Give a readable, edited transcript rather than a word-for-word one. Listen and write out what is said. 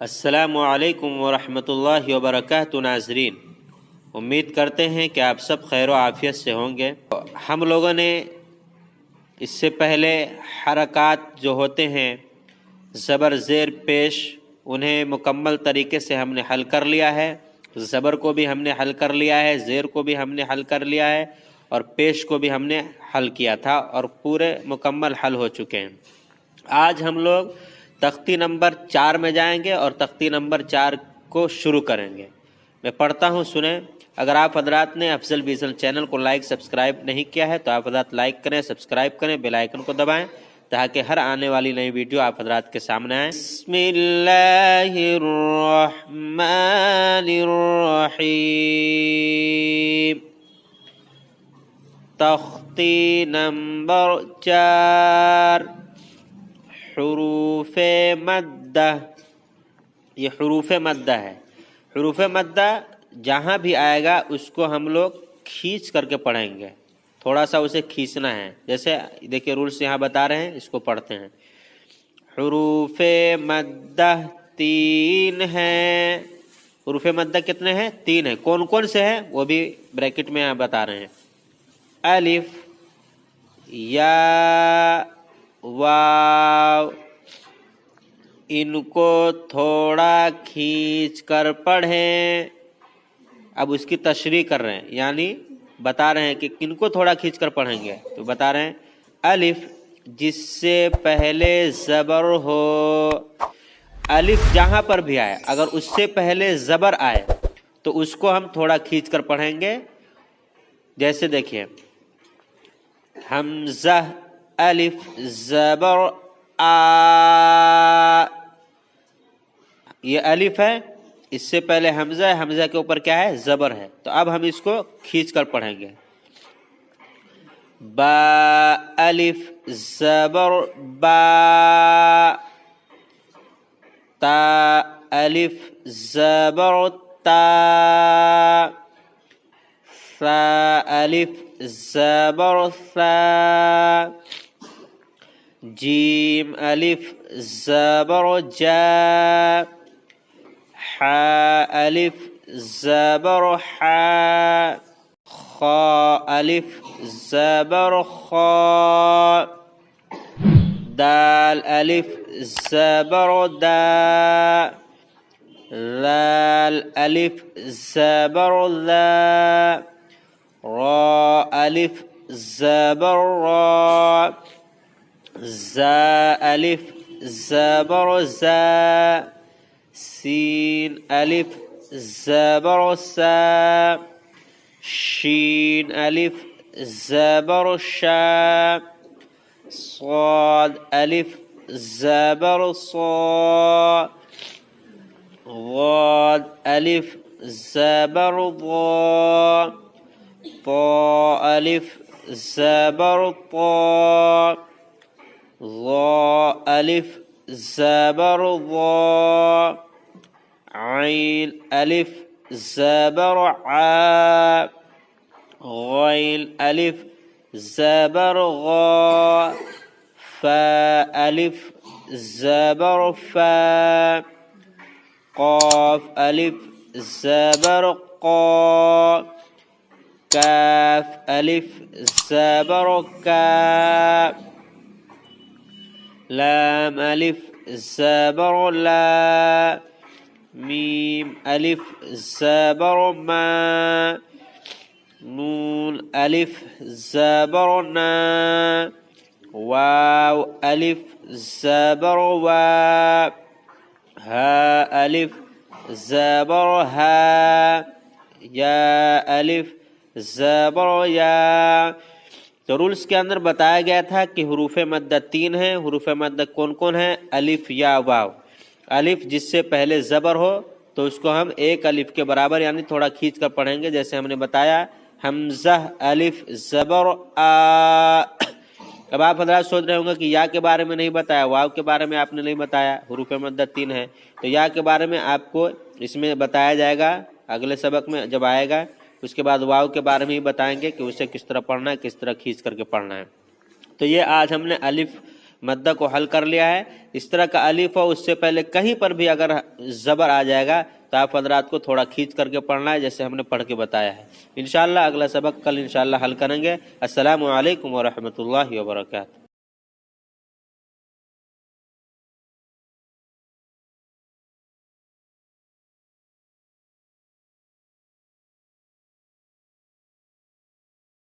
السلام علیکم ورحمۃ اللہ وبرکاتہ ناظرین، امید کرتے ہیں کہ آپ سب خیر و عافیت سے ہوں گے۔ ہم لوگوں نے اس سے پہلے حرکات جو ہوتے ہیں زبر زیر پیش، انہیں مکمل طریقے سے ہم نے حل کر لیا ہے۔ زبر کو بھی ہم نے حل کر لیا ہے، زیر کو بھی ہم نے حل کر لیا ہے، اور پیش کو بھی ہم نے حل کیا تھا، اور پورے مکمل حل ہو چکے ہیں۔ آج ہم لوگ تختی نمبر 4 میں جائیں گے اور تختی نمبر 4 کو شروع کریں گے۔ میں پڑھتا ہوں، سنیں۔ اگر آپ حضرات نے افضل ویژن چینل کو لائک سبسکرائب نہیں کیا ہے تو آپ حضرات لائک کریں، سبسکرائب کریں، بیل آئیکن کو دبائیں تاکہ ہر آنے والی نئی ویڈیو آپ حضرات کے سامنے آئیں۔ بسم اللہ الرحمن الرحیم۔ تختی نمبر 4، حروف مدہ۔ یہ حروف مدہ ہے۔ حروف مدہ جہاں بھی آئے گا اس کو ہم لوگ کھینچ کر کے پڑھیں گے، تھوڑا سا اسے کھینچنا ہے۔ جیسے دیکھیے رولس یہاں بتا رہے ہیں، اس کو پڑھتے ہیں۔ حروف مدہ 3 ہیں۔ حروف مدہ کتنے ہیں؟ 3 ہیں۔ کون کون سے ہیں وہ بھی بریکٹ میں یہاں بتا رہے ہیں۔ الف، یا، واو۔ ان کو تھوڑا کھینچ کر پڑھیں۔ اب اس کی تشریح کر رہے ہیں، یعنی بتا رہے ہیں کہ کن کو تھوڑا کھینچ کر پڑھیں گے، تو بتا رہے ہیں الف جس سے پہلے زبر ہو۔ الف جہاں پر بھی آئے، اگر اس سے پہلے زبر آئے تو اس کو ہم تھوڑا کھینچ کر پڑھیں گے۔ جیسے دیکھیے حمزہ الف زبر آ، یہ الف ہے، اس سے پہلے حمزہ ہے، حمزہ کے اوپر کیا ہے؟ زبر ہے، تو اب ہم اس کو کھینچ کر پڑھیں گے۔ با الف زبر با، تا الف زبر تا، ثا الف زبر ثا، جیم الف زبر جا، حا الف زبر حا، خا الف زبر خا، دال الف زبر دا، ذال الف زبر ذا، را الف زبر را، زا الف زبر زا، سین الف زبر سا، شین الف زبر شا، صاد الف زبر صا، ضاد الف زبر ضا، طا الف زبر طا، ظا الف زبر ضا، عین الف زبر عا، غین الف زبر غا، فا الف زبر فا، قاف الف زبر قا، کاف الف زبر کا، لام الف زبر لا، میم الف زبر ما، نون الف زبر نا، واو الف زبر وا، ہا الف زبر ہا، یا الف زبر یا۔ تو رولز کے اندر بتایا گیا تھا کہ حروف مدہ 3 ہیں۔ حروف مدہ کون کون ہیں؟ الف، یا، واو۔ الف جس سے پہلے زبر ہو تو اس کو ہم ایک الف کے برابر یعنی تھوڑا کھینچ کر پڑھیں گے، جیسے ہم نے بتایا حمزہ الف زبر آ۔ اب آپ حضرات سوچ رہے ہوں گے کہ یا کے بارے میں نہیں بتایا، واو کے بارے میں آپ نے نہیں بتایا، حروف مدہ 3 ہے، تو یا کے بارے میں آپ کو اس میں بتایا جائے گا اگلے سبق میں جب آئے گا۔ اس کے بعد واو کے بارے میں ہی بتائیں گے کہ اسے کس طرح پڑھنا ہے، کس طرح کھینچ کر کے پڑھنا ہے۔ تو یہ آج ہم نے الف مدہ کو حل کر لیا ہے. اس طرح کا الف ہو اس سے پہلے کہیں پر بھی اگر زبر آ جائے گا تو آپ حضرات کو تھوڑا کھینچ کر کے پڑھنا ہے جیسے ہم نے پڑھ کے بتایا ہے. انشاءاللہ اگلا سبق کل انشاءاللہ حل کریں گے. السلام علیکم ورحمۃ اللہ وبرکاتہ.